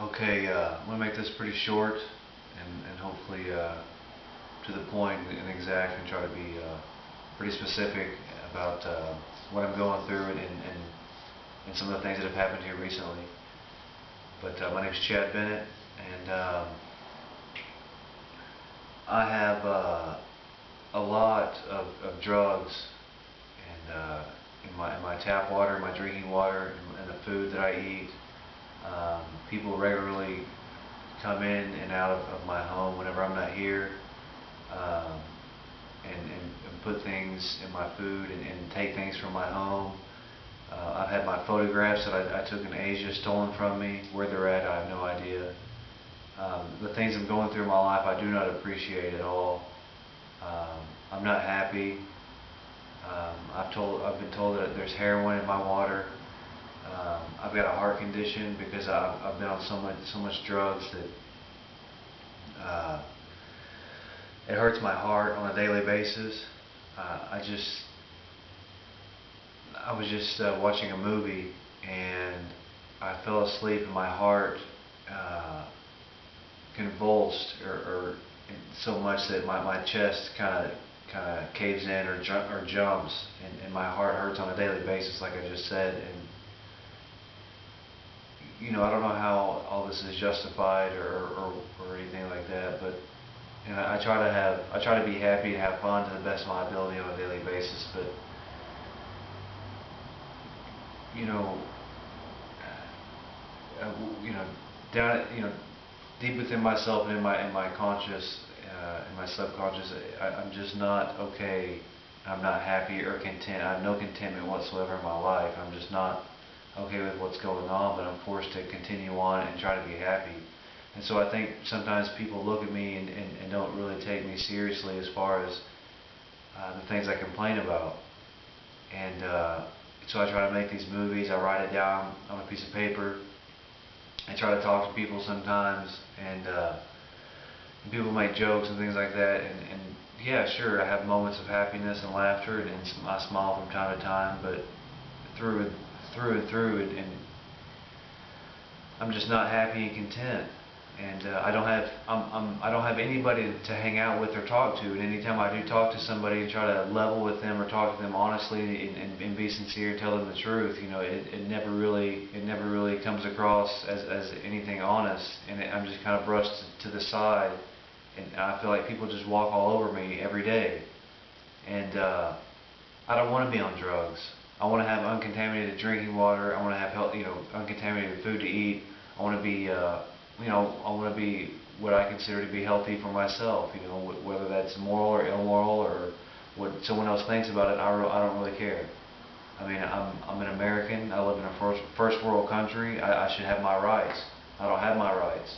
Okay, I'm going to make this pretty short and hopefully to the point and exact, and try to be pretty specific about what I'm going through and some of the things that have happened here recently. But my name is Bennett, and I have a lot of drugs in my tap water, my drinking water, and the food that I eat. People regularly come in and out of my home whenever I'm not here, um, and put things in my food and take things from my home. I've had my photographs that I took in Asia stolen from me. Where they're at, I have no idea. The things I'm going through in my life, I do not appreciate at all. I'm not happy. I've been told that there's heroin in my water. I've got a heart condition because I've been on so much drugs that it hurts my heart on a daily basis. I was just watching a movie, and I fell asleep, and my heart convulsed or so much that my chest kind of caves in or jumps, and my heart hurts on a daily basis, like I just said. And I don't know how all this is justified or anything like that, but I try to be happy and have fun to the best of my ability on a daily basis. But you know, uh, you know, down, deep within myself and in my conscious, in my subconscious, I'm just not okay. I'm not happy or content. I have no contentment whatsoever in my life. I'm just not okay with what's going on, but I'm forced to continue on and try to be happy. And so I think sometimes people look at me and don't really take me seriously as far as the things I complain about. And so I try to make these movies. I write it down on a piece of paper. I try to talk to people sometimes, and people make jokes and things like that. And yeah, sure, I have moments of happiness and laughter, and I smile from time to time, but through and I'm just not happy and content. And I don't have anybody to hang out with or talk to. And anytime I do talk to somebody and try to level with them or talk to them honestly and be sincere and tell them the truth, it never really comes across as anything honest. And I'm just kind of brushed to the side, and I feel like people just walk all over me every day. And I don't want to be on drugs. I want to have uncontaminated drinking water. I want to have uncontaminated food to eat. I want to be I want to be what I consider to be healthy for myself. Whether that's moral or immoral or what someone else thinks about it, I don't really care. I mean, I'm an American. I live in a first world country. I should have my rights. I don't have my rights.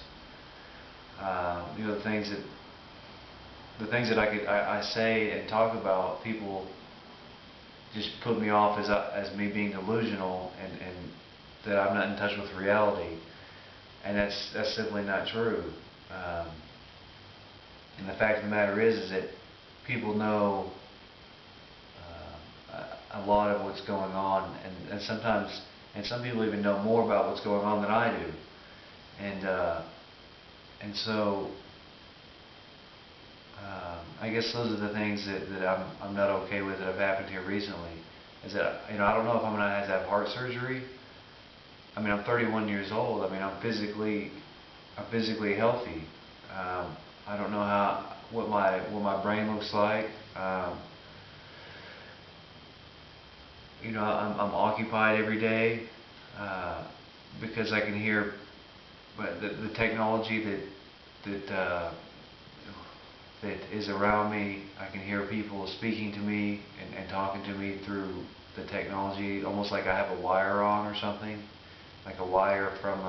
The things that I say and talk about, people just put me off as me being delusional and that I'm not in touch with reality. And that's simply not true. And the fact of the matter is that people know a lot of what's going on, and sometimes, and some people even know more about what's going on than I do. And so I guess those are the things that I'm not okay with that have happened here recently. Is that I don't know if I'm gonna have to have heart surgery. I mean, I'm 31 years old. I mean, I'm physically healthy. I don't know what my brain looks like. I'm occupied every day because I can hear, but the technology that is around me. I can hear people speaking to me and talking to me through the technology, almost like I have a wire on or something, like a wire from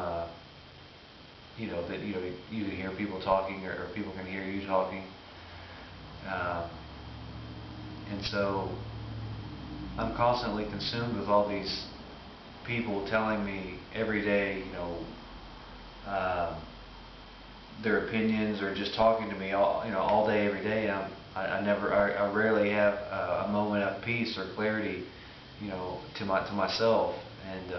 that you can hear people talking, or people can hear you talking. Um, and so I'm constantly consumed with all these people telling me every day, um, their opinions, or just talking to me all day, every day. I rarely have a moment of peace or clarity, to myself. And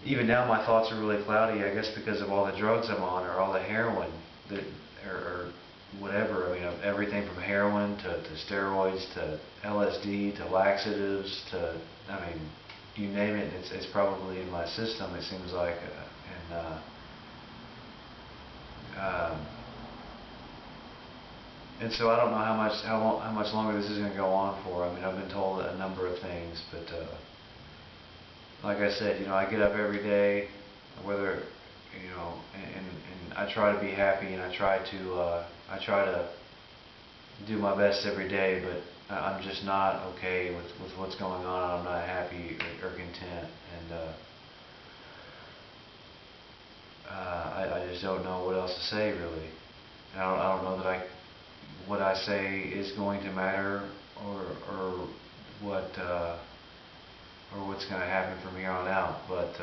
even now my thoughts are really cloudy, I guess because of all the drugs I'm on, or all the heroin, that, or whatever. I mean, everything from heroin to steroids to LSD to laxatives to, I mean, you name it, it's probably in my system, it seems like. Um, and so I don't know how much longer this is going to go on for. I mean, I've been told a number of things, but like I said, I get up every day, whether, and I try to be happy, and I try to do my best every day, but I'm just not okay with what's going on. I'm not happy or content, and I just don't know what else to say, really. And I don't know that what I say is going to matter, or what or what's going to happen from here on out. But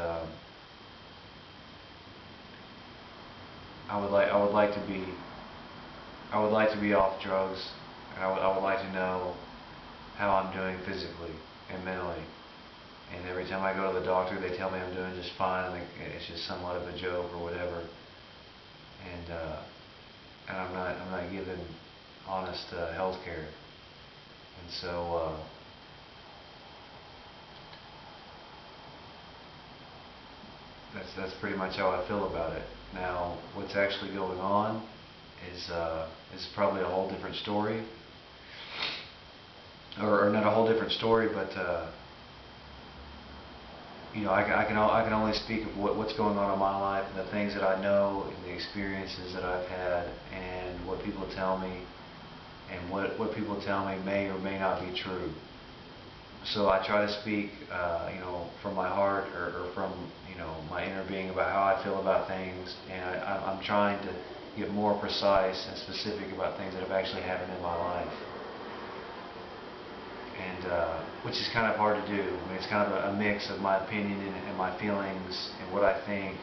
I would like to be off drugs, and I would like to know how I'm doing physically and mentally. And every time I go to the doctor, they tell me I'm doing just fine, and it's just somewhat of a joke or whatever. And I'm not given honest health care. And so that's pretty much how I feel about it. Now, what's actually going on is probably a whole different story, or not a whole different story, but I can only speak of what's going on in my life, and the things that I know, and the experiences that I've had, and what people tell me, and what people tell me may or may not be true. So I try to speak, from my heart, or from, my inner being, about how I feel about things, and I'm trying to get more precise and specific about things that have actually happened in my life. And which is kind of hard to do. I mean, it's kind of a mix of my opinion and my feelings and what I think,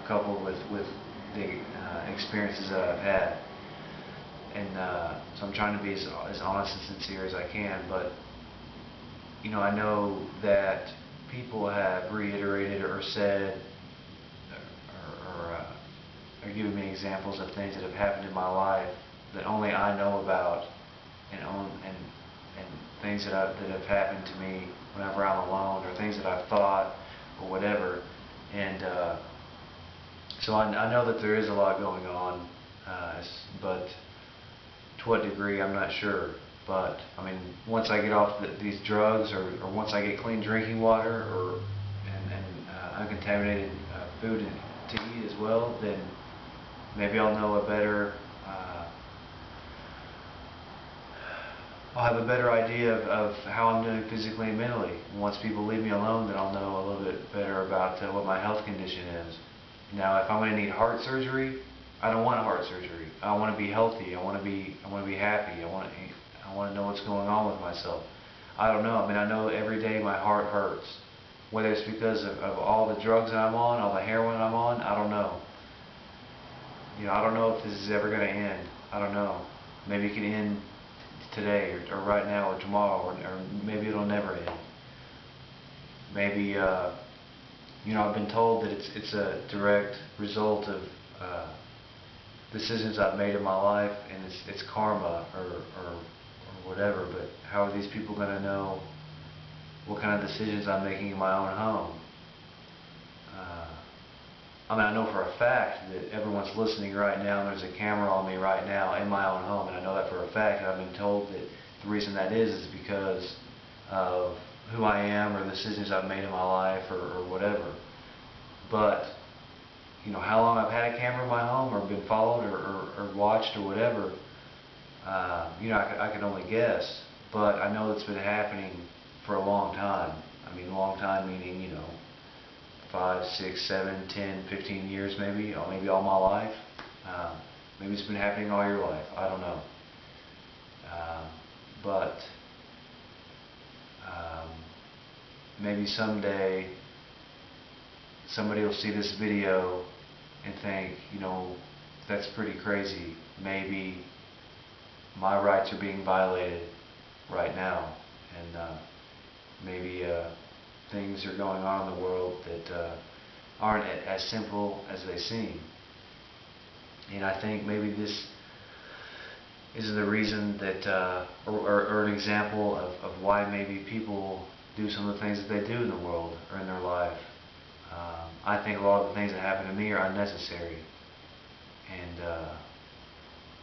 coupled with the experiences that I've had. And so I'm trying to be as honest and sincere as I can. But I know that people have reiterated or said, or given me examples of things that have happened in my life that only I know about, and things that have happened to me whenever I'm alone, or things that I've thought, or whatever. And so I know that there is a lot going on, but to what degree, I'm not sure. But I mean, once I get off these drugs, or once I get clean drinking water, and uncontaminated food to eat as well, then maybe I'll know a better. I'll have a better idea of how I'm doing physically and mentally. And once people leave me alone, then I'll know a little bit better about what my health condition is. Now, if I'm going to need heart surgery, I don't want heart surgery. I want to be healthy. I want to be happy. I want to know what's going on with myself. I don't know. I mean, I know every day my heart hurts. Whether it's because of all the drugs that I'm on, all the heroin I'm on, I don't know. I don't know if this is ever going to end. I don't know. Maybe it can end today, or right now, or tomorrow, or maybe it'll never end. Maybe, I've been told that it's a direct result of decisions I've made in my life, and it's karma, or whatever. But how are these people going to know what kind of decisions I'm making in my own home? I mean, I know for a fact that everyone's listening right now, and there's a camera on me right now in my own home, and I know that for a fact. And I've been told that the reason that is because of who I am, or the decisions I've made in my life, or whatever. But how long I've had a camera in my home, or been followed, or watched, or whatever, I can only guess. But I know it's been happening for a long time. I mean, long time meaning, 5, 6, 7, 10, 15 years maybe, or maybe all my life. Maybe it's been happening all your life. I don't know. But maybe someday somebody will see this video and think, that's pretty crazy. Maybe my rights are being violated right now. And maybe things are going on in the world that aren't as simple as they seem. And I think maybe this is the reason that, or an example of why maybe people do some of the things that they do in the world or in their life. I think a lot of the things that happen to me are unnecessary and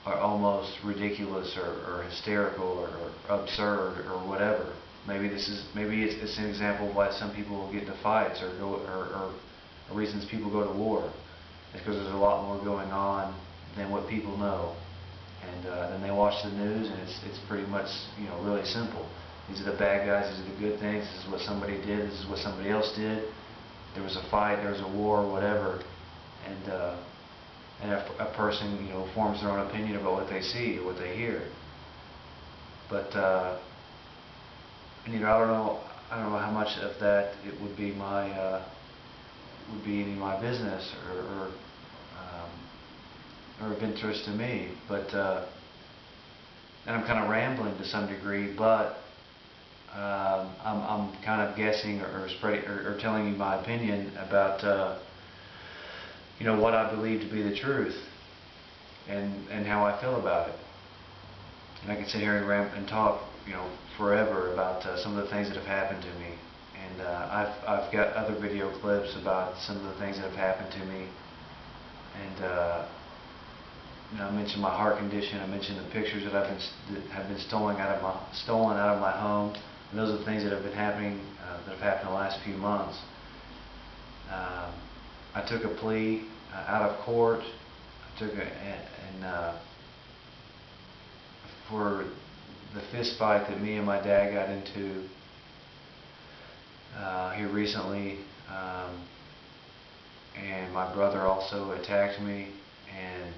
are almost ridiculous or hysterical or absurd or whatever. Maybe it's an example of why some people get into fights or reasons people go to war. It's because there's a lot more going on than what people know. And then they watch the news, and it's pretty much, really simple. These are the bad guys. These are the good things. This is what somebody did. This is what somebody else did. There was a fight. There was a war, whatever. And a person, forms their own opinion about what they see or what they hear. But and, I don't know how much of that it would be any of my business or of interest to me, but and I'm kind of rambling to some degree, but I'm kind of guessing or telling you my opinion about what I believe to be the truth and how I feel about it. And I can sit here and talk forever about some of the things that have happened to me, and I've got other video clips about some of the things that have happened to me, and I mentioned my heart condition. I mentioned the pictures that have been stolen out of my home. And those are the things that have been happening, that have happened in the last few months. I took a plea out of court. For the fist fight that me and my dad got into here recently, and my brother also attacked me, and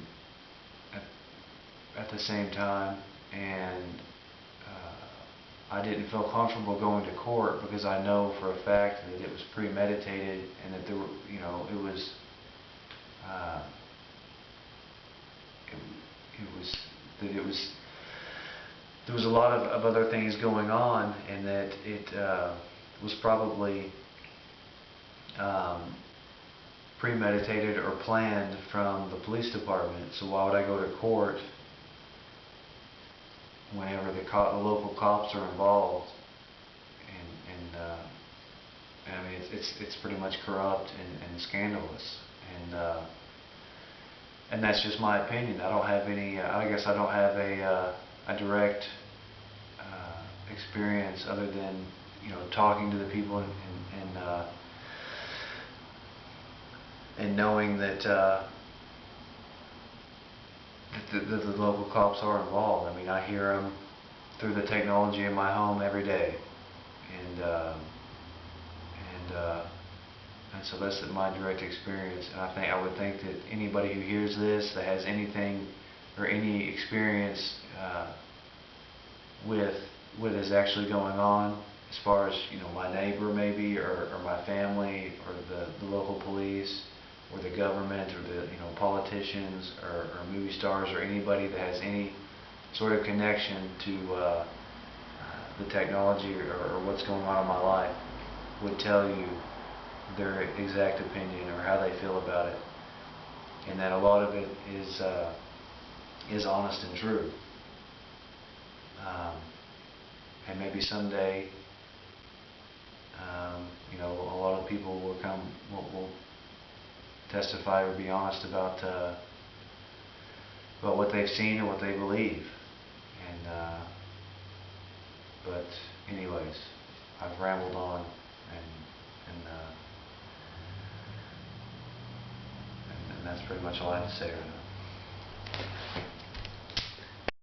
at the same time, and I didn't feel comfortable going to court because I know for a fact that it was premeditated and that there were, there was a lot of other things going on, and that it was probably premeditated or planned from the police department. So why would I go to court whenever the local cops are involved? And I mean, it's pretty much corrupt and scandalous, and that's just my opinion. I don't have any. I guess I don't have a direct experience other than talking to the people and knowing that the local cops are involved. I mean, I hear them through the technology in my home every day, and so that's my direct experience. And I would think that anybody who hears this that has anything or any experience with what is actually going on, as far as my neighbor maybe, or my family, or the local police, or the government, or the politicians, or movie stars, or anybody that has any sort of connection to the technology or what's going on in my life, would tell you their exact opinion or how they feel about it, and that a lot of it is honest and true. And maybe someday, a lot of people will testify or be honest about what they've seen or what they believe. But anyways, I've rambled on, and that's pretty much all I have to say right now.